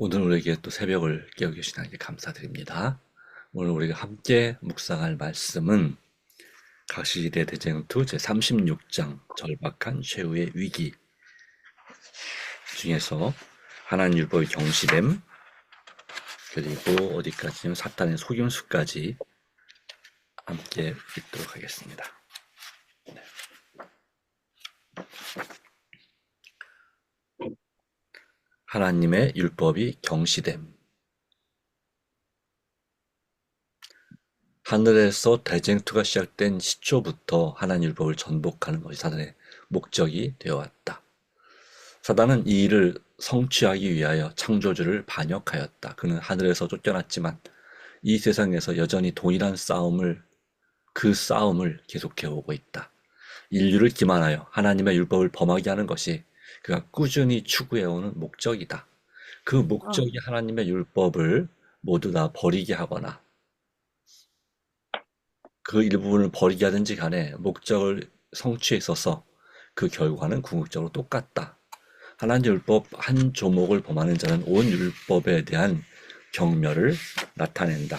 오늘 우리에게 또 새벽을 깨워 주신 하나님께 감사드립니다. 오늘 우리가 함께 묵상할 말씀은 각시대 대쟁투 제36장 절박한 최후의 위기 중에서 하나님 율법의 경시됨, 그리고 어디까지는 사탄의 속임수까지 함께 읽도록 하겠습니다. 하나님의 율법이 경시됨. 하늘에서 대쟁투가 시작된 시초부터 하나님 율법을 전복하는 것이 사단의 목적이 되어왔다. 사단은 이 일을 성취하기 위하여 창조주를 반역하였다. 그는 하늘에서 쫓겨났지만 이 세상에서 여전히 동일한 그 싸움을 계속해오고 있다. 인류를 기만하여 하나님의 율법을 범하게 하는 것이 그가 꾸준히 추구해오는 목적이다. 그 목적이 하나님의 율법을 모두 다 버리게 하거나 그 일부분을 버리게 하든지 간에 목적을 성취에 있어서 그 결과는 궁극적으로 똑같다. 하나님 율법 한 조목을 범하는 자는 온 율법에 대한 경멸을 나타낸다.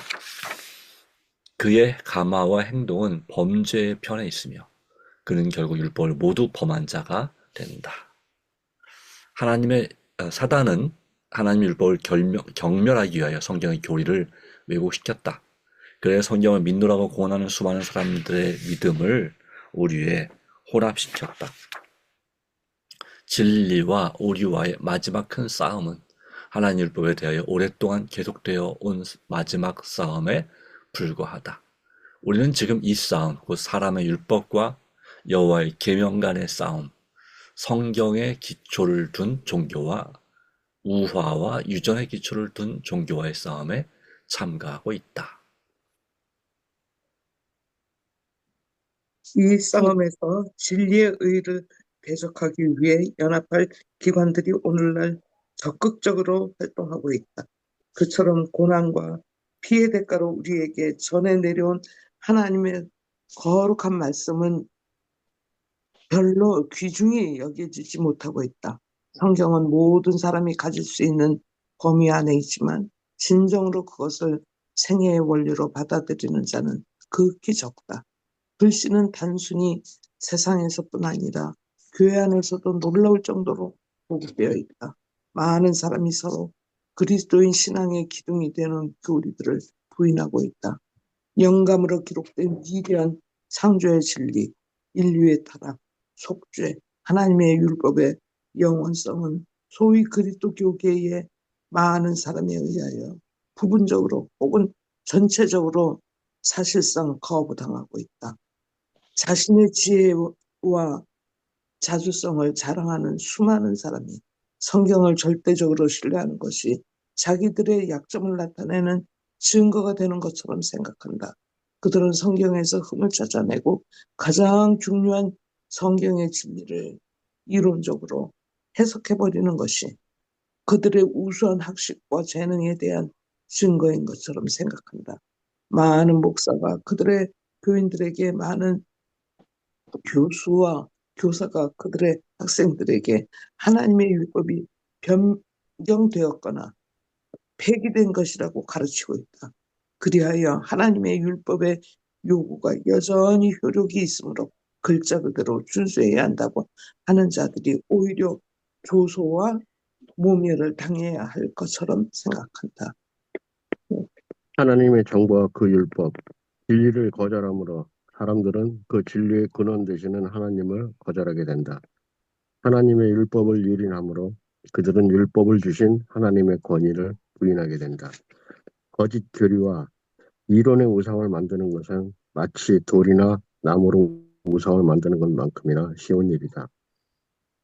그의 감화와 행동은 범죄의 편에 있으며 그는 결국 율법을 모두 범한 자가 된다. 사단은 하나님의 율법을 경멸하기 위하여 성경의 교리를 왜곡시켰다. 그래서 성경을 믿노라고 공언하는 수많은 사람들의 믿음을 오류에 혼합시켰다. 진리와 오류와의 마지막 큰 싸움은 하나님 율법에 대하여 오랫동안 계속되어 온 마지막 싸움에 불과하다. 우리는 지금 이 싸움, 곧 사람의 율법과 여호와의 계명 간의 싸움, 성경의 기초를 둔 종교와 우화와 유전의 기초를 둔 종교와의 싸움에 참가하고 있다. 이 싸움에서 진리의 의를 대적하기 위해 연합할 기관들이 오늘날 적극적으로 활동하고 있다. 그처럼 고난과 피해 대가로 우리에게 전해 내려온 하나님의 거룩한 말씀은 별로 귀중히 여겨지지 못하고 있다. 성경은 모든 사람이 가질 수 있는 범위 안에 있지만 진정으로 그것을 생애의 원리로 받아들이는 자는 극히 적다. 글씨는 단순히 세상에서뿐 아니라 교회 안에서도 놀라울 정도로 보급되어 있다. 많은 사람이 서로 그리스도인 신앙의 기둥이 되는 교리들을 부인하고 있다. 영감으로 기록된 위대한 창조의 진리, 인류의 타락, 속죄, 하나님의 율법의 영원성은 소위 그리스도 교계의 많은 사람에 의하여 부분적으로 혹은 전체적으로 사실상 거부당하고 있다. 자신의 지혜와 자주성을 자랑하는 수많은 사람이 성경을 절대적으로 신뢰하는 것이 자기들의 약점을 나타내는 증거가 되는 것처럼 생각한다. 그들은 성경에서 흠을 찾아내고 가장 중요한 성경의 진리를 이론적으로 해석해버리는 것이 그들의 우수한 학식과 재능에 대한 증거인 것처럼 생각한다. 많은 목사가 그들의 교인들에게 많은 교수와 교사가 그들의 학생들에게 하나님의 율법이 변경되었거나 폐기된 것이라고 가르치고 있다. 그리하여 하나님의 율법의 요구가 여전히 효력이 있으므로 글자 그대로 준수해야 한다고 하는 자들이 오히려 교소와 모멸을 당해야 할 것처럼 생각한다. 하나님의 정보와 그 율법, 진리를 거절함으로 사람들은 그 진리의 근원 되시는 하나님을 거절하게 된다. 하나님의 율법을 유린함으로 그들은 율법을 주신 하나님의 권위를 부인하게 된다. 거짓 교리와 이론의 우상을 만드는 것은 마치 돌이나 나무로 우상을 만드는 것만큼이나 쉬운 일이다.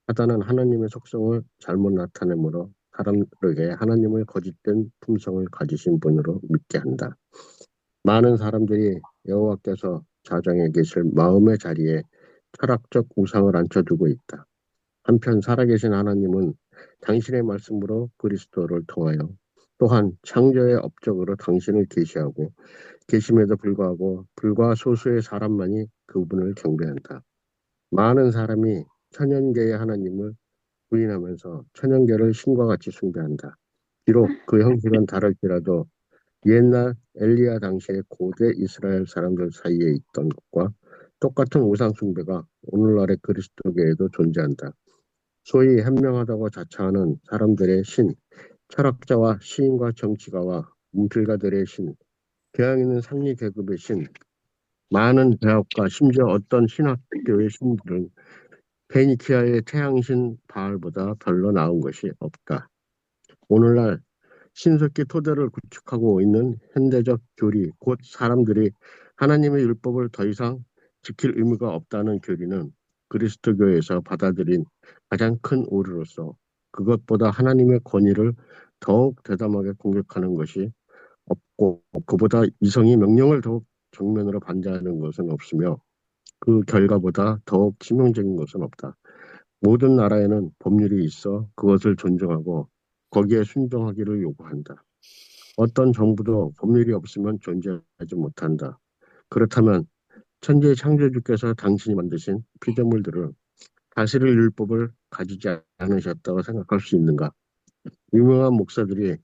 사단은 하나님의 속성을 잘못 나타내므로 사람들에게 하나님을 거짓된 품성을 가지신 분으로 믿게 한다. 많은 사람들이 여호와께서 자정에 계실 마음의 자리에 철학적 우상을 앉혀두고 있다. 한편 살아계신 하나님은 당신의 말씀으로 그리스도를 통하여 또한 창조의 업적으로 당신을 계시하고 계심에도 불구하고 불과 소수의 사람만이 그분을 경배한다. 많은 사람이 천연계의 하나님을 부인하면서 천연계를 신과 같이 숭배한다. 비록 그 형식은 다를지라도 옛날 엘리야 당시의 고대 이스라엘 사람들 사이에 있던 것과 똑같은 우상 숭배가 오늘날의 그리스도교에도 존재한다. 소위 현명하다고 자처하는 사람들의 신, 철학자와 시인과 정치가와 문필가들의 신, 교양 있는 상리 계급의 신, 많은 대학과 심지어 어떤 신학교의 신들은 페니키아의 태양신 바알보다 별로 나은 것이 없다. 오늘날 신석기 토대를 구축하고 있는 현대적 교리, 곧 사람들이 하나님의 율법을 더 이상 지킬 의무가 없다는 교리는 그리스도교에서 받아들인 가장 큰 오류로서 그것보다 하나님의 권위를 더욱 대담하게 공격하는 것이 없고 그보다 이성이 명령을 더욱 정면으로 반대하는 것은 없으며 그 결과보다 더욱 치명적인 것은 없다. 모든 나라에는 법률이 있어 그것을 존중하고 거기에 순종하기를 요구한다. 어떤 정부도 법률이 없으면 존재하지 못한다. 그렇다면 천지의 창조주께서 당신이 만드신 피조물들을 다스릴 율법을 가지지 않으셨다고 생각할 수 있는가? 유명한 목사들이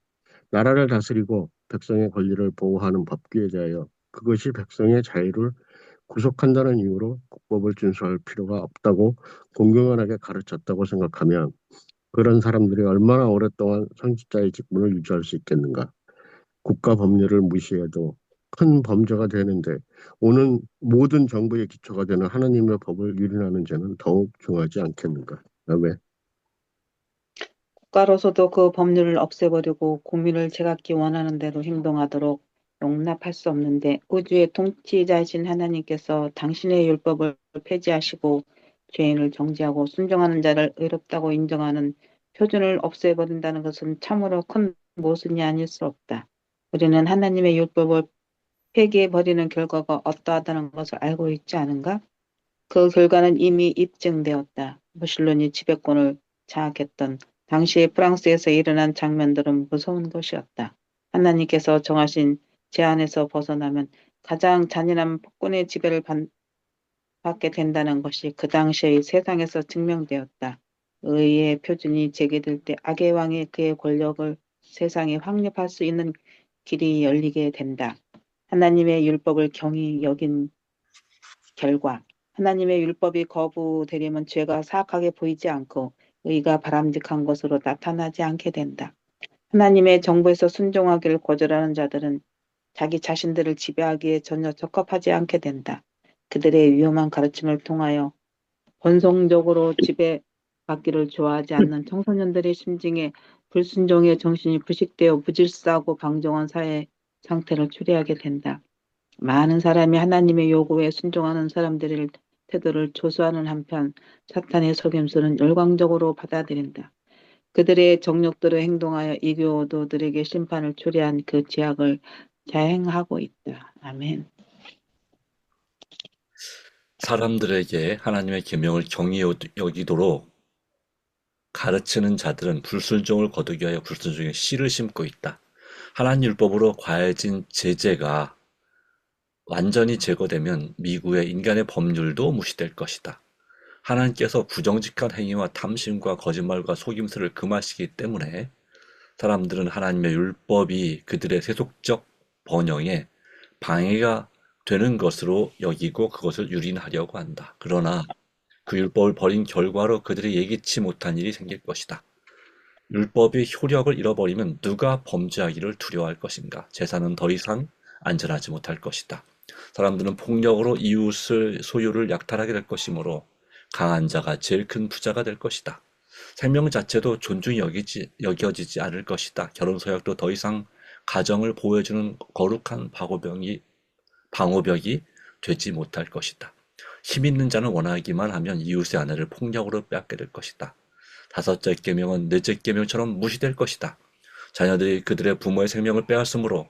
나라를 다스리고 백성의 권리를 보호하는 법규에 대하여 그것이 백성의 자유를 구속한다는 이유로 국법을 준수할 필요가 없다고 공공연하게 가르쳤다고 생각하면 그런 사람들이 얼마나 오랫동안 선지자의 직분을 유지할 수 있겠는가? 국가 법률을 무시해도 큰 범죄가 되는데 오는 모든 정부의 기초가 되는 하나님의 법을 유린하는 죄는 더욱 중하지 않겠는가? 왜? 국가로서도 그 법률을 없애버리고 국민을 제각기 원하는 대로 행동하도록 용납할 수 없는데 우주의 통치자이신 하나님께서 당신의 율법을 폐지하시고 죄인을 정죄하고 순종하는 자를 의롭다고 인정하는 표준을 없애버린다는 것은 참으로 큰 모순이 아닐 수 없다. 우리는 하나님의 율법을 폐기해버리는 결과가 어떠하다는 것을 알고 있지 않은가? 그 결과는 이미 입증되었다. 무신론이 지배권을 장악했던 당시 프랑스에서 일어난 장면들은 무서운 것이었다. 하나님께서 정하신 제한에서 벗어나면 가장 잔인한 폭군의 지배를 받게 된다는 것이 그 당시의 세상에서 증명되었다. 의의 표준이 제기될 때 악의 왕이 그의 권력을 세상에 확립할 수 있는 길이 열리게 된다. 하나님의 율법을 경히 여긴 결과 하나님의 율법이 거부되려면 죄가 사악하게 보이지 않고 의가 바람직한 것으로 나타나지 않게 된다. 하나님의 정부에서 순종하기를 거절하는 자들은 자기 자신들을 지배하기에 전혀 적합하지 않게 된다. 그들의 위험한 가르침을 통하여 본성적으로 지배받기를 좋아하지 않는 청소년들의 심증에 불순종의 정신이 부식되어 무질서하고 방종한 사회 상태를 초래하게 된다. 많은 사람이 하나님의 요구에 순종하는 사람들의 태도를 조소하는 한편 사탄의 속임수는 열광적으로 받아들인다. 그들의 정욕대로 행동하여 이교도들에게 심판을 초래한 그 죄악을 자행하고 있다. 아멘. 사람들에게 하나님의 계명을 경히 여기도록 가르치는 자들은 불순종을 거두기 위하여 불순종의 씨를 심고 있다. 하나님 율법으로 과해진 제재가 완전히 제거되면 미국의 인간의 법률도 무시될 것이다. 하나님께서 부정직한 행위와 탐심과 거짓말과 속임수를 금하시기 때문에 사람들은 하나님의 율법이 그들의 세속적 번영에 방해가 되는 것으로 여기고 그것을 유린하려고 한다. 그러나 그 율법을 버린 결과로 그들이 예기치 못한 일이 생길 것이다. 율법이 효력을 잃어버리면 누가 범죄하기를 두려워할 것인가? 재산은 더 이상 안전하지 못할 것이다. 사람들은 폭력으로 이웃의 소유를 약탈하게 될 것이므로 강한 자가 제일 큰 부자가 될 것이다. 생명 자체도 존중이 여겨지지 않을 것이다. 결혼 서약도 더 이상 가정을 보호해주는 거룩한 방호벽이 되지 못할 것이다. 힘 있는 자는 원하기만 하면 이웃의 아내를 폭력으로 빼앗게 될 것이다. 다섯째 계명은 넷째 계명처럼 무시될 것이다. 자녀들이 그들의 부모의 생명을 빼앗으므로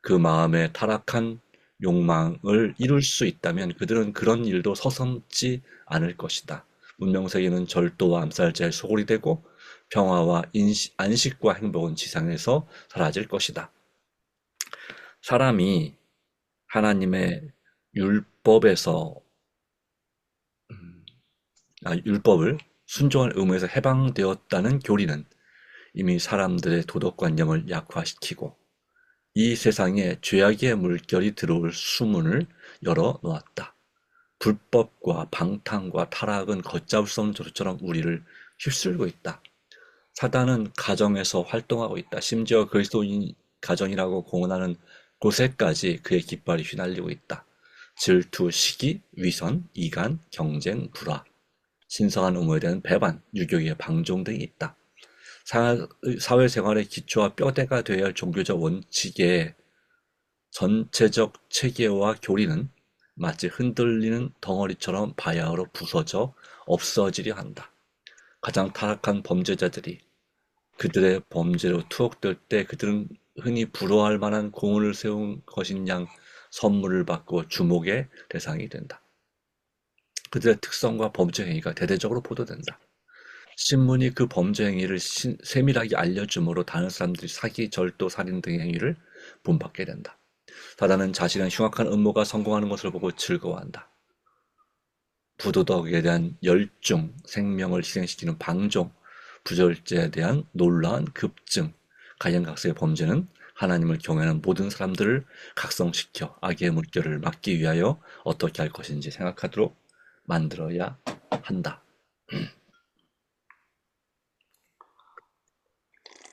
그 마음에 타락한 욕망을 이룰 수 있다면 그들은 그런 일도 서슴지 않을 것이다. 문명세계는 절도와 암살자의 소굴이 되고 평화와 안식과 행복은 지상에서 사라질 것이다. 사람이 하나님의 율법에서 율법을 순종할 의무에서 해방되었다는 교리는 이미 사람들의 도덕관념을 약화시키고 이 세상에 죄악의 물결이 들어올 수문을 열어 놓았다. 불법과 방탕과 타락은 걷잡을 수 없는 조처럼 우리를 휩쓸고 있다. 사단은 가정에서 활동하고 있다. 심지어 그리스도인 가정이라고 공언하는 곳에까지 그의 깃발이 휘날리고 있다. 질투, 시기, 위선, 이간, 경쟁, 불화, 신성한 의무에 대한 배반, 유교의 방종 등이 있다. 사회생활의 기초와 뼈대가 되어야 할 종교적 원칙의 전체적 체계와 교리는 마치 흔들리는 덩어리처럼 바야흐로 부서져 없어지려 한다. 가장 타락한 범죄자들이 그들의 범죄로 투옥될 때 그들은 흔히 부러워할 만한 공을 세운 것인 양 선물을 받고 주목의 대상이 된다. 그들의 특성과 범죄 행위가 대대적으로 보도된다. 신문이 그 범죄 행위를 세밀하게 알려주므로 다른 사람들이 사기, 절도, 살인 등의 행위를 본받게 된다. 사단은 자신의 흉악한 음모가 성공하는 것을 보고 즐거워한다. 부도덕에 대한 열중, 생명을 희생시키는 방종, 부절제에 대한 놀라운 급증, 각양각색의 범죄는 하나님을 경외하는 모든 사람들을 각성시켜 악의 물결을 막기 위하여 어떻게 할 것인지 생각하도록 만들어야 한다.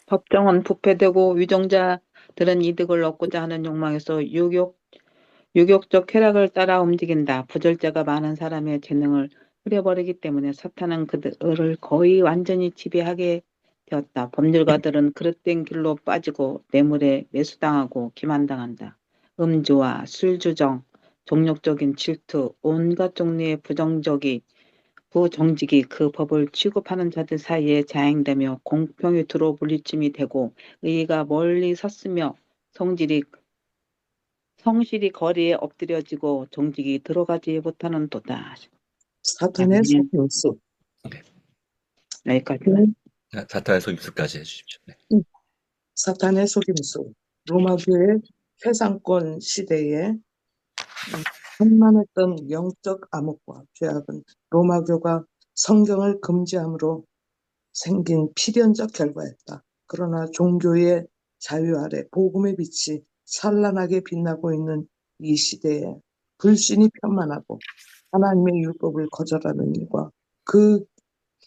법정은 부패되고 위정자들은 이득을 얻고자 하는 욕망에서 유격적 쾌락을 따라 움직인다. 부절제가 많은 사람의 재능을 흐려버리기 때문에 사탄은 그들을 거의 완전히 지배하게 되었다. 법률가들은 그릇된 길로 빠지고 뇌물에 매수당하고 기만당한다. 음주와 술주정, 종력적인 질투, 온갖 종류의 부정직이 그 법을 취급하는 자들 사이에 자행되며 공평이 두루 물리침이 되고 의의가 멀리 섰으며 성실이 거리에 엎드려지고 정직이 들어가지 못하는도다. 사탄의 아멘. 속임수. 여기까지만. 사탄의 속임수까지 해주십시오. 네. 사탄의 속임수. 로마교의 최상권 시대에 한만했던 영적 암흑과 죄악은 로마교가 성경을 금지함으로 생긴 필연적 결과였다. 그러나 종교의 자유 아래 복음의 빛이 찬란하게 빛나고 있는 이 시대에 불신이 편만하고 하나님의 율법을 거절하는 일과 그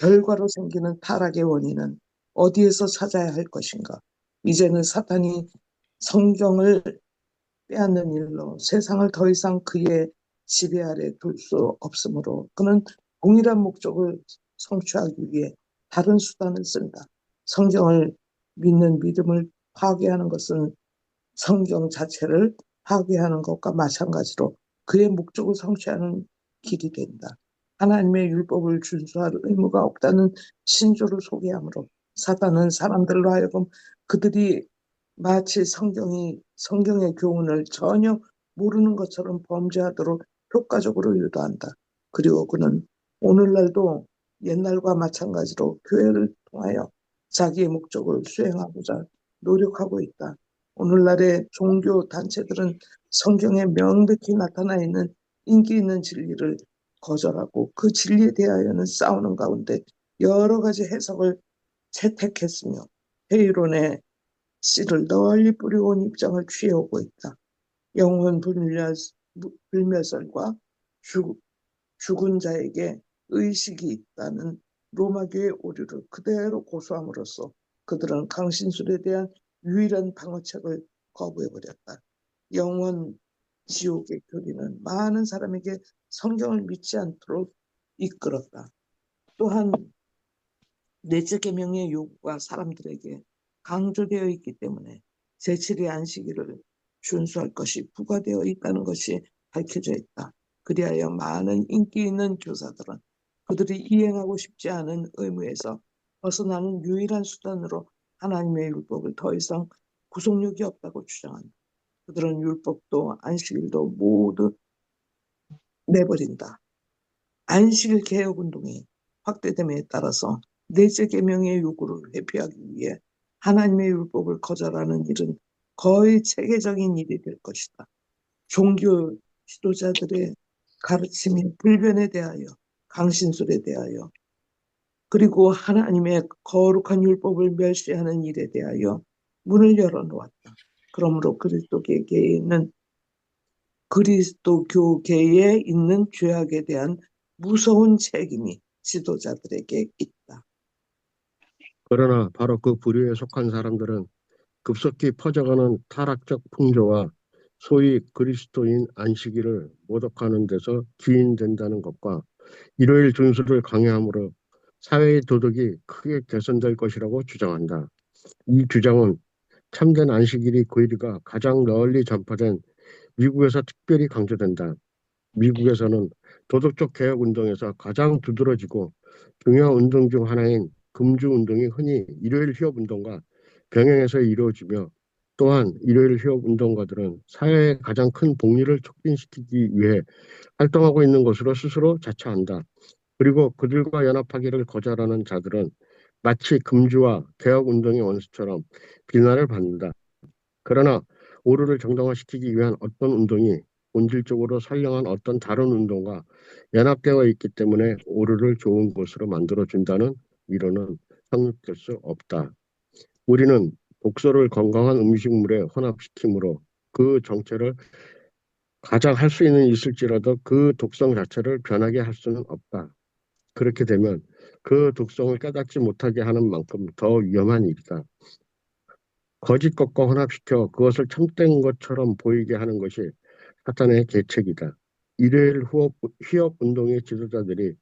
결과로 생기는 타락의 원인은 어디에서 찾아야 할 것인가? 이제는 사탄이 성경을 빼앗는 일로 세상을 더 이상 그의 지배 아래 둘 수 없으므로 그는 동일한 목적을 성취하기 위해 다른 수단을 쓴다. 성경을 믿는 믿음을 파괴하는 것은 성경 자체를 파괴하는 것과 마찬가지로 그의 목적을 성취하는 길이 된다. 하나님의 율법을 준수할 의무가 없다는 신조를 소개하므로 사단은 사람들로 하여금 그들이 마치 성경의 교훈을 전혀 모르는 것처럼 범죄하도록 효과적으로 유도한다. 그리고 그는 오늘날도 옛날과 마찬가지로 교회를 통하여 자기의 목적을 수행하고자 노력하고 있다. 오늘날의 종교 단체들은 성경에 명백히 나타나 있는 인기 있는 진리를 거절하고 그 진리에 대하여는 싸우는 가운데 여러 가지 해석을 채택했으며 회의론의 씨를 널리 뿌리고 온 입장을 취해오고 있다. 영혼 불멸설과 죽은 자에게 의식이 있다는 로마교의 오류를 그대로 고수함으로써 그들은 강신술에 대한 유일한 방어책을 거부해버렸다. 영원 지옥의 교리는 많은 사람에게 성경을 믿지 않도록 이끌었다. 또한 넷째 계명의 요구가 사람들에게 강조되어 있기 때문에 제7의 안식일을 준수할 것이 부과되어 있다는 것이 밝혀져 있다. 그리하여 많은 인기 있는 교사들은 그들이 이행하고 싶지 않은 의무에서 벗어나는 유일한 수단으로 하나님의 율법을 더 이상 구속력이 없다고 주장한다. 그들은 율법도 안식일도 모두 내버린다. 안식일 개혁운동이 확대됨에 따라서 넷째 계명의 요구를 회피하기 위해 하나님의 율법을 거절하는 일은 거의 체계적인 일이 될 것이다. 종교 지도자들의 가르침인 불변에 대하여, 강신술에 대하여 그리고 하나님의 거룩한 율법을 멸시하는 일에 대하여 문을 열어놓았다. 그러므로 그리스도교계에 있는 죄악에 대한 무서운 책임이 지도자들에게 있다. 그러나 바로 그 부류에 속한 사람들은 급속히 퍼져가는 타락적 풍조와 소위 그리스도인 안식일을 모독하는 데서 기인된다는 것과 일요일 준수를 강요함으로 사회의 도덕이 크게 개선될 것이라고 주장한다. 이 주장은 참된 안식일이 고일이가 가장 널리 전파된 미국에서 특별히 강조된다. 미국에서는 도덕적 개혁 운동에서 가장 두드러지고 중요한 운동 중 하나인 금주 운동이 흔히 일요일 휴업 운동과 병행해서 이루어지며 또한 일요일 휴업 운동가들은 사회의 가장 큰 복리를 촉진시키기 위해 활동하고 있는 것으로 스스로 자처한다. 그리고 그들과 연합하기를 거절하는 자들은 마치 금주와 개혁 운동의 원수처럼 비난을 받는다. 그러나 오류를 정당화시키기 위한 어떤 운동이 본질적으로 선량한 어떤 다른 운동과 연합되어 있기 때문에 오류를 좋은 것으로 만들어준다는 이론은 성립될 수 없다. 우리는 독소를 건강한 음식물에 혼합시킴으로 그 정체를 가장 할 수 있을지라도 그 독성 자체를 변하게 할 수는 없다. 그렇게 되면 그 독성을 깨닫지 못하게 하는 만큼 더 위험한 일이다. 거짓 것과 혼합시켜 그것을 참된 것처럼 보이게 하는 것이 사탄의 계책이다. 일요일 휴업 운동의 지도자들이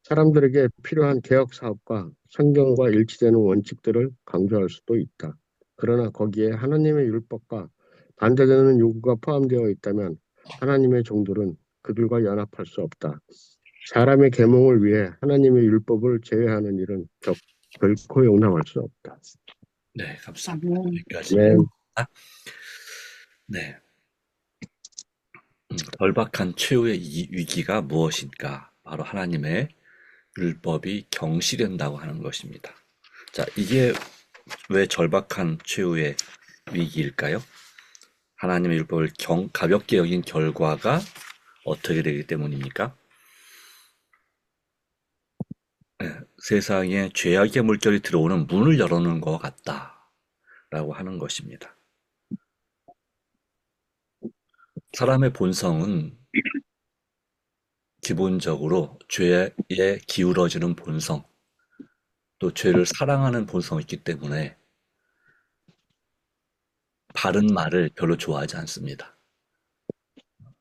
사람들에게 필요한 개혁 사업과 성경과 일치되는 원칙들을 강조할 수도 있다. 그러나 거기에 하나님의 율법과 반대되는 요구가 포함되어 있다면 하나님의 종들은 그들과 연합할 수 없다. 사람의 계몽을 위해 하나님의 율법을 제외하는 일은 결코 용납할 수 없다. 네, 감사합니다. 아멘. 여기까지. 네. 네. 절박한 최후의 이 위기가 무엇인가? 바로 하나님의 율법이 경시된다고 하는 것입니다. 자, 이게 왜 절박한 최후의 위기일까요? 하나님의 율법을 가볍게 여긴 결과가 어떻게 되기 때문입니까? 네, 세상에 죄악의 물결이 들어오는 문을 열어놓은 것 같다라고 하는 것입니다. 사람의 본성은 기본적으로 죄에 기울어지는 본성, 또 죄를 사랑하는 본성이 있기 때문에 바른 말을 별로 좋아하지 않습니다.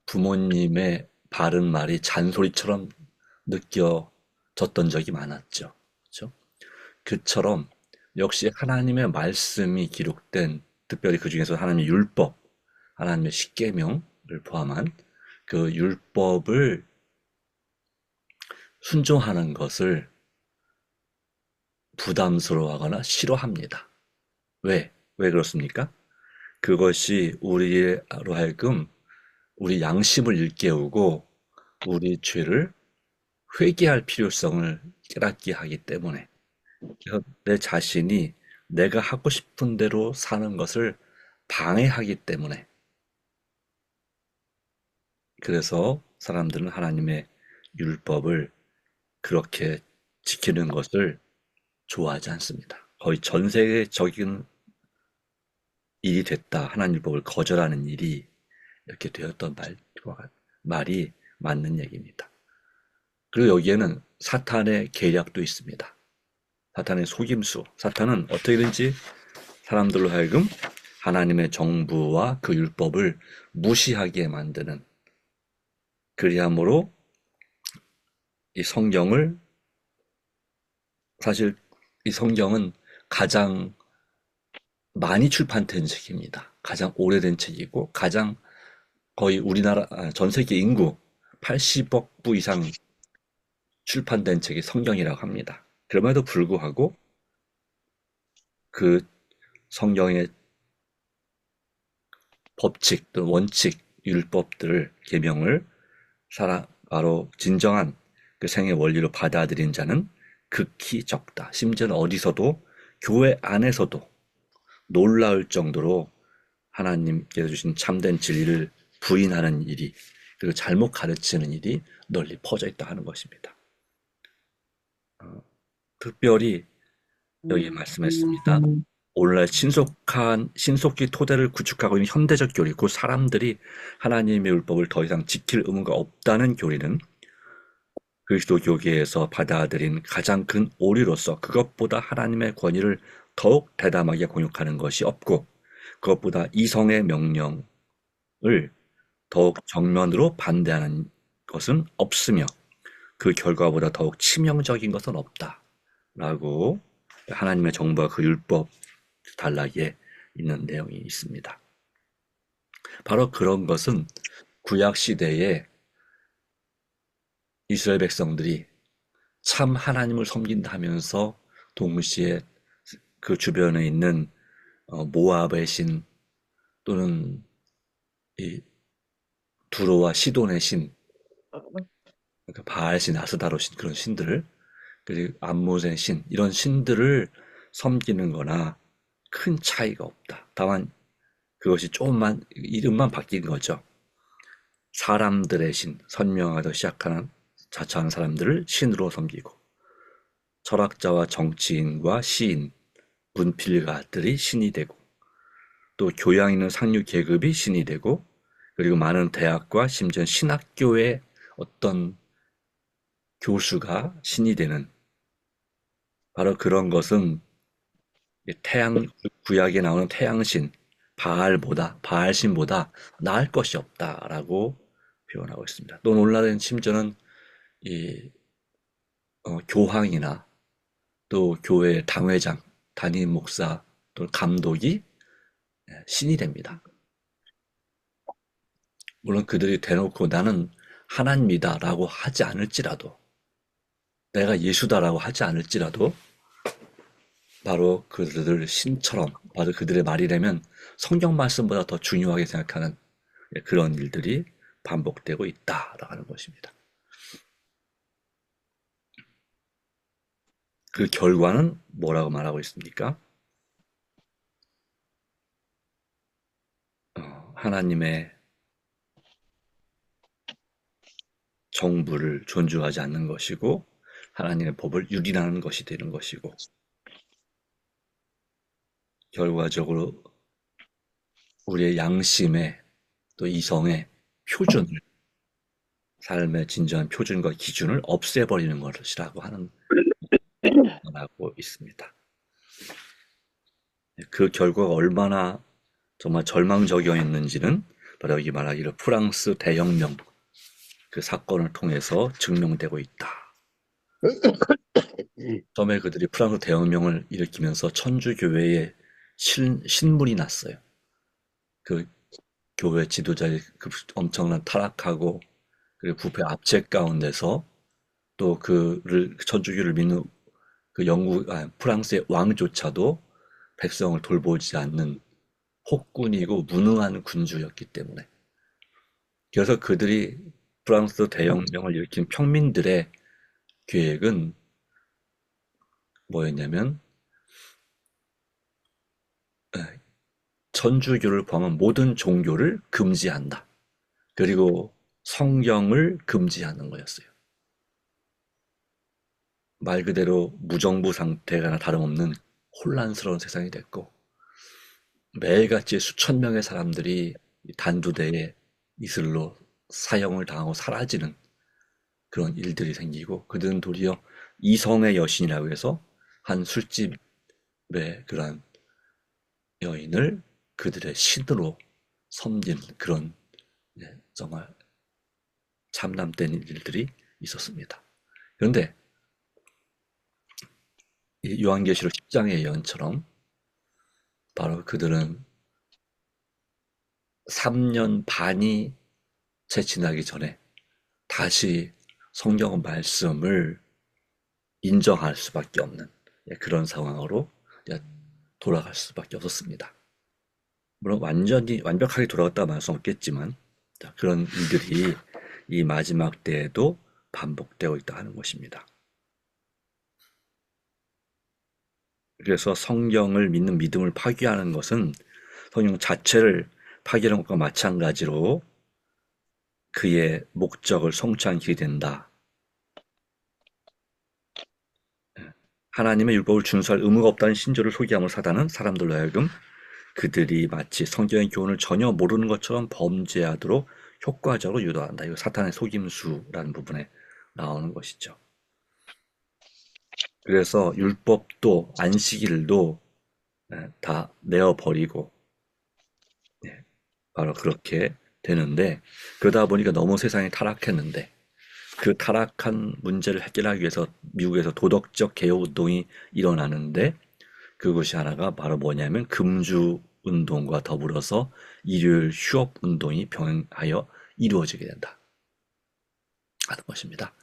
부모님의 바른 말이 잔소리처럼 느껴졌던 적이 많았죠. 그렇죠? 그처럼 역시 하나님의 말씀이 기록된, 특별히 그 중에서 하나님의 율법, 하나님의 십계명을 포함한 그 율법을 순종하는 것을 부담스러워하거나 싫어합니다. 왜 그렇습니까? 그것이 우리로 하여금 우리 양심을 일깨우고 우리 죄를 회개할 필요성을 깨닫게 하기 때문에, 그래서 내 자신이 내가 하고 싶은 대로 사는 것을 방해하기 때문에, 그래서 사람들은 하나님의 율법을 그렇게 지키는 것을 좋아하지 않습니다. 거의 전 세계적인 일이 됐다. 하나님 율법을 거절하는 일이 이렇게 되었던 말이 맞는 얘기입니다. 그리고 여기에는 사탄의 계략도 있습니다. 사탄의 속임수. 사탄은 어떻게든지 사람들로 하여금 하나님의 정부와 그 율법을 무시하게 만드는, 그리함으로 이 성경을, 사실 이 성경은 가장 많이 출판된 책입니다. 가장 오래된 책이고 가장 거의 우리나라 전 세계 인구 80억 부 이상 출판된 책이 성경이라고 합니다. 그럼에도 불구하고 그 성경의 법칙 또는 원칙, 율법들을, 계명을 바로 진정한 그 생의 원리로 받아들인 자는 극히 적다. 심지어는 어디서도, 교회 안에서도 놀라울 정도로 하나님께서 주신 참된 진리를 부인하는 일이, 그리고 잘못 가르치는 일이 널리 퍼져 있다 하는 것입니다. 특별히 여기 말씀했습니다. 오늘날 신속히 토대를 구축하고 있는 현대적 교리, 그 사람들이 하나님의 율법을 더 이상 지킬 의무가 없다는 교리는 그리스도교계에서 받아들인 가장 큰 오류로서 그것보다 하나님의 권위를 더욱 대담하게 공격하는 것이 없고 그것보다 이성의 명령을 더욱 정면으로 반대하는 것은 없으며 그 결과보다 더욱 치명적인 것은 없다라고 하나님의 정부와 그 율법 단락에 있는 내용이 있습니다. 바로 그런 것은 구약 시대에 이스라엘 백성들이 참 하나님을 섬긴다 하면서 동시에 그 주변에 있는 모압의 신 또는 이 두로와 시돈의 신, 그러니까 바알신, 아스다로신 그런 신들, 그리고 암몬의 신 이런 신들을 섬기는 거나 큰 차이가 없다. 다만 그것이 조금만 이름만 바뀐 거죠. 사람들의 신, 선명하다 시작하는 자처하는 사람들을 신으로 섬기고 철학자와 정치인과 시인, 문필가들이 신이 되고 또 교양 있는 상류 계급이 신이 되고 그리고 많은 대학과 심지어 신학교의 어떤 교수가 신이 되는 바로 그런 것은 구약에 나오는 태양신, 바알신보다 나을 것이 없다라고 표현하고 있습니다. 또 오늘날은 심지어는 교황이나 또 교회 당회장, 담임 목사, 또 감독이 신이 됩니다. 물론 그들이 대놓고 나는 하나님이다라고 하지 않을지라도 내가 예수다라고 하지 않을지라도 바로 그들을 신처럼 바로 그들의 말이라면 성경 말씀보다 더 중요하게 생각하는 그런 일들이 반복되고 있다라는 것입니다. 그 결과는 뭐라고 말하고 있습니까? 하나님의 정부를 존중하지 않는 것이고 하나님의 법을 유린하는 것이 되는 것이고 결과적으로 우리의 양심의 또 이성의 표준을 삶의 진정한 표준과 기준을 없애버리는 것이라고 하고 있습니다. 그 결과가 얼마나 정말 절망적이었는지는 바로 여기 말하기를 프랑스 대혁명 그 사건을 통해서 증명되고 있다. 처음에 그들이 프랑스 대혁명을 일으키면서 천주교회에 신문이 났어요. 그 교회 지도자의 그 엄청난 타락하고 그리고 부패 압제 가운데서 또 그를 천주교를 믿는 그 프랑스의 왕조차도 백성을 돌보지 않는 혹군이고 무능한 군주였기 때문에 그래서 그들이 프랑스 대혁명을 일으킨 평민들의 계획은 뭐였냐면 천주교를 포함한 모든 종교를 금지한다. 그리고 성경을 금지하는 거였어요. 말 그대로 무정부 상태가 다름없는 혼란스러운 세상이 됐고 매일같이 수천 명의 사람들이 단두대에 이슬로 사형을 당하고 사라지는 그런 일들이 생기고 그들은 도리어 이성의 여신이라고 해서 한 술집의 그런 여인을 그들의 신으로 섬긴 그런 정말 참담된 일들이 있었습니다. 그런데 이 요한계시록 10장의 예언처럼 바로 그들은 3년 반이 채 지나기 전에 다시 성경 말씀을 인정할 수밖에 없는 그런 상황으로 돌아갈 수밖에 없었습니다. 물론 완벽하게 돌아갔다고 말할 수는 없겠지만 그런 일들이 이 마지막 때에도 반복되고 있다 하는 것입니다. 그래서 성경을 믿는 믿음을 파괴하는 것은 성경 자체를 파괴하는 것과 마찬가지로 그의 목적을 성취한 길이 된다. 하나님의 율법을 준수할 의무가 없다는 신조를 소개함으로 사단은 사람들로 하여금 그들이 마치 성경의 교훈을 전혀 모르는 것처럼 범죄하도록 효과적으로 유도한다. 이거 사탄의 속임수라는 부분에 나오는 것이죠. 그래서 율법도 안식일도 다 내어버리고 바로 그렇게 되는데, 그러다 보니까 너무 세상이 타락했는데 그 타락한 문제를 해결하기 위해서 미국에서 도덕적 개혁 운동이 일어나는데, 그것이 하나가 바로 뭐냐면 금주 운동과 더불어서 일요일 휴업 운동이 병행하여 이루어지게 된다 하는 것입니다.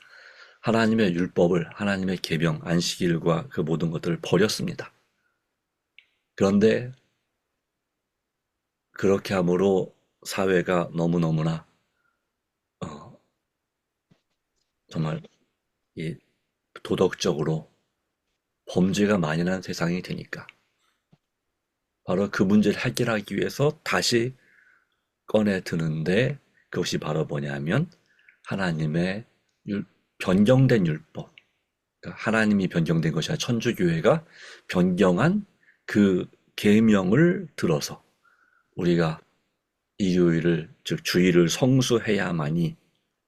하나님의 율법을, 하나님의 계명, 안식일과 그 모든 것들을 버렸습니다. 그런데 그렇게 함으로 사회가 너무너무나 정말 이 도덕적으로 범죄가 만연한 세상이 되니까 바로 그 문제를 해결하기 위해서 다시 꺼내 드는데, 그것이 바로 뭐냐면 하나님의 변경된 율법, 그러니까 하나님이 변경된 것이 아니라 천주교회가 변경한 그 계명을 들어서 우리가 일요일을, 즉 주일을 성수해야만이,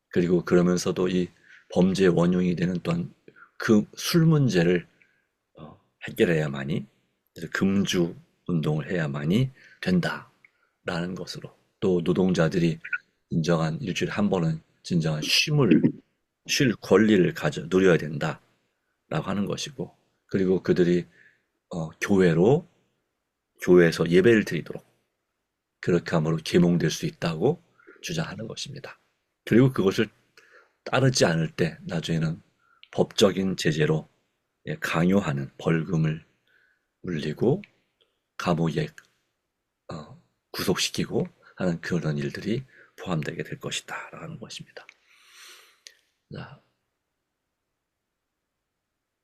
그리고 그러면서도 이 범죄의 원흉이 되는 또한 그 술 문제를 해결해야만이, 금주 운동을 해야만이 된다라는 것으로, 또 노동자들이 인정한 일주일에 한 번은 진정한 쉴 권리를 누려야 된다라고 하는 것이고, 그리고 그들이 교회에서 예배를 드리도록 그렇게 함으로 계몽될 수 있다고 주장하는 것입니다. 그리고 그것을 따르지 않을 때 나중에는 법적인 제재로 강요하는, 벌금을 물리고 감옥에 구속시키고 하는 그런 일들이 포함되게 될 것이다 라는 것입니다. 자,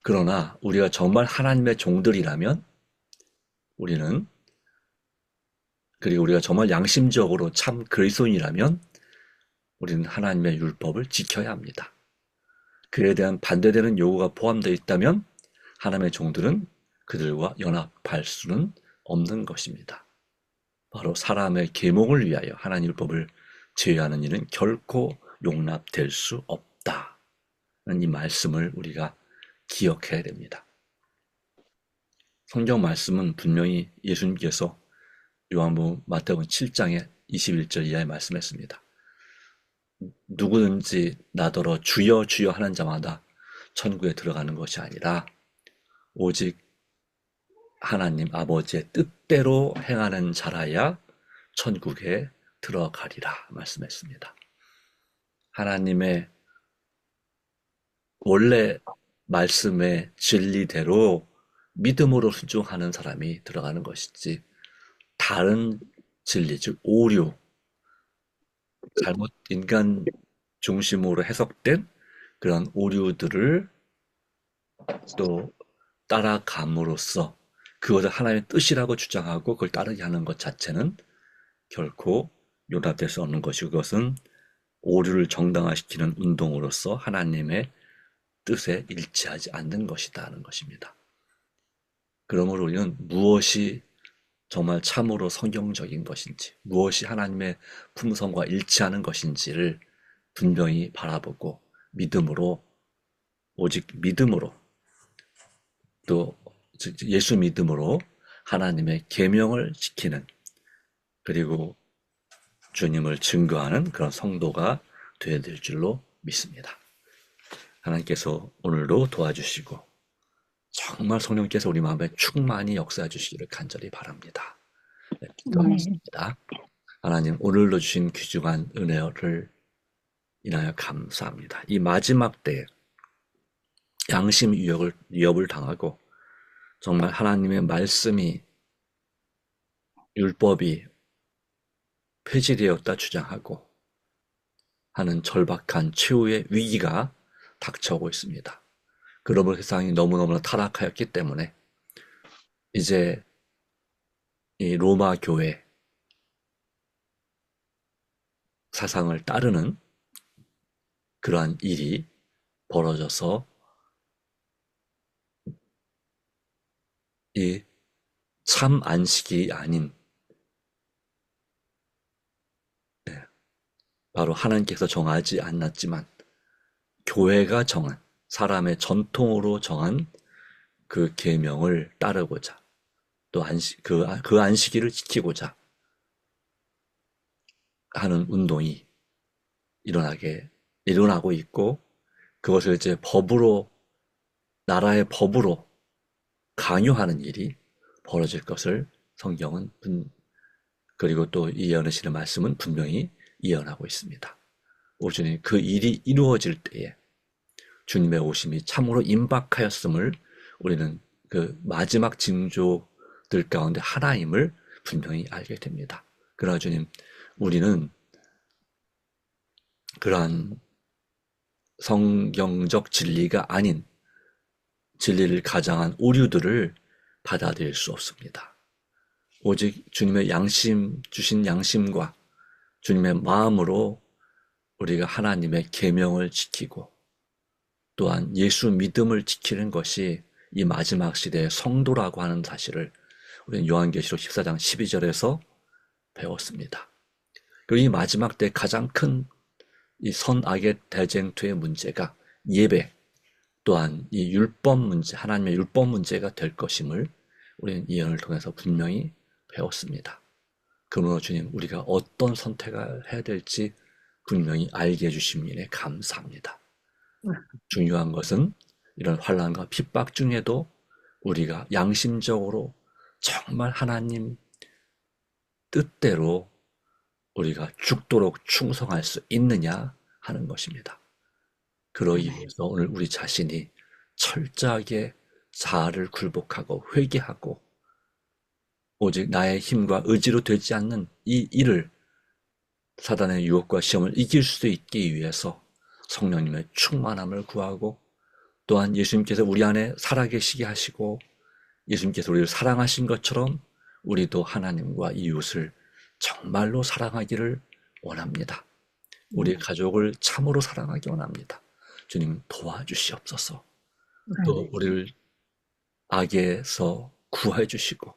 그러나 우리가 정말 하나님의 종들이라면, 그리고 우리가 정말 양심적으로 참 그리스도인이라면 우리는 하나님의 율법을 지켜야 합니다. 그에 대한 반대되는 요구가 포함되어 있다면 하나님의 종들은 그들과 연합할 수는 없는 것입니다. 바로 사람의 계몽을 위하여 하나님 율법을 제외하는 일은 결코 용납될 수 없다는 이 말씀을 우리가 기억해야 됩니다. 성경 말씀은 분명히 예수님께서 요한복음 마태복음 7장에 21절 이하에 말씀했습니다. 누구든지 나더러 주여 주여 하는 자마다 천국에 들어가는 것이 아니라 오직 하나님 아버지의 뜻대로 행하는 자라야 천국에 들어가리라 말씀했습니다. 하나님의 원래 말씀의 진리대로 믿음으로 순종하는 사람이 들어가는 것이지, 다른 진리, 즉 오류, 잘못 인간 중심으로 해석된 그런 오류들을 또 따라감으로써 그것을 하나님의 뜻이라고 주장하고 그걸 따르게 하는 것 자체는 결코 용납될 수 없는 것이고, 그것은 오류를 정당화시키는 운동으로서 하나님의 뜻에 일치하지 않는 것이다는 것입니다. 그러므로 우리는 무엇이 정말 참으로 성경적인 것인지, 무엇이 하나님의 품성과 일치하는 것인지를 분명히 바라보고 오직 믿음으로, 또 예수 믿음으로 하나님의 계명을 지키는, 그리고 주님을 증거하는 그런 성도가 되어야 될 줄로 믿습니다. 하나님께서 오늘도 도와주시고 정말 성령께서 우리 마음에 충만히 역사해 주시기를 간절히 바랍니다. 네, 기도하겠습니다. 하나님, 오늘로 주신 귀중한 은혜를 인하여 감사합니다. 이 마지막 때에 양심 위협을 당하고 정말 하나님의 말씀이, 율법이 폐지되었다 주장하고 하는 절박한 최후의 위기가 닥쳐오고 있습니다. 글로벌 세상이 너무너무나 타락하였기 때문에 이제 이 로마 교회 사상을 따르는 그러한 일이 벌어져서 이 참 안식이 아닌 바로 하나님께서 정하지 않았지만 교회가 정한 사람의 전통으로 정한 그 계명을 따르고자 또 그 안식일을 지키고자 하는 운동이 일어나고 있고 그것을 이제 나라의 법으로 강요하는 일이 벌어질 것을 성경은 그리고 또 예언하시는 말씀은 분명히 예언하고 있습니다. 오주님 그 일이 이루어질 때에 주님의 오심이 참으로 임박하였음을 우리는 그 마지막 징조들 가운데 하나임을 분명히 알게 됩니다. 그러나 주님 우리는 그러한 성경적 진리가 아닌 진리를 가장한 오류들을 받아들일 수 없습니다. 오직 주님의 주신 양심과 주님의 마음으로 우리가 하나님의 계명을 지키고 또한 예수 믿음을 지키는 것이 이 마지막 시대의 성도라고 하는 사실을 우리는 요한계시록 14장 12절에서 배웠습니다. 그리고 이 마지막 때 가장 큰 이 선악의 대쟁투의 문제가 예배 또한 이 율법 문제, 하나님의 율법 문제가 될 것임을 우리는 예언을 통해서 분명히 배웠습니다. 그러므로 주님 우리가 어떤 선택을 해야 될지 분명히 알게 해주신 일에 감사합니다. 중요한 것은 이런 환난과 핍박 중에도 우리가 양심적으로 정말 하나님 뜻대로 우리가 죽도록 충성할 수 있느냐 하는 것입니다. 그러기 위해서 오늘 우리 자신이 철저하게 자아를 굴복하고 회개하고 오직 나의 힘과 의지로 되지 않는 이 일을 사단의 유혹과 시험을 이길 수 있기 위해서 성령님의 충만함을 구하고 또한 예수님께서 우리 안에 살아계시게 하시고 예수님께서 우리를 사랑하신 것처럼 우리도 하나님과 이웃을 정말로 사랑하기를 원합니다. 우리 가족을 참으로 사랑하기 원합니다. 주님 도와주시옵소서. 또 우리를 악에서 구해 주시고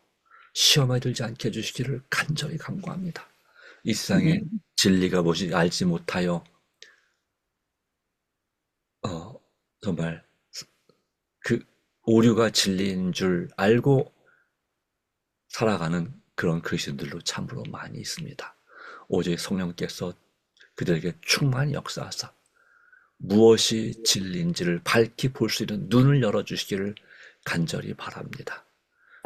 시험에 들지 않게 해주시기를 간절히 간구합니다. 이 세상에 진리가 무엇인지 알지 못하여 정말 그 오류가 진리인 줄 알고 살아가는 그런 그리스도인들도 참으로 많이 있습니다. 오직 성령께서 그들에게 충만히 역사하사 무엇이 진리인지를 밝히 볼 수 있는 눈을 열어주시기를 간절히 바랍니다.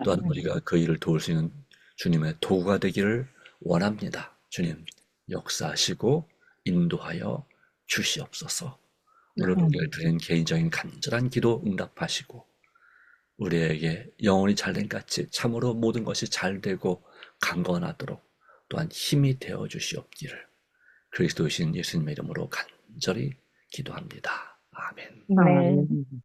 또한 우리가 그 일을 도울 수 있는 주님의 도구가 되기를 원합니다. 주님 역사하시고 인도하여 주시옵소서. 오늘 우리가 드린 개인적인 간절한 기도 응답하시고 우리에게 영혼이 잘된 같이 참으로 모든 것이 잘되고 강건하도록 또한 힘이 되어 주시옵기를 그리스도이신 예수님의 이름으로 간절히 기도합니다. 아멘. 네.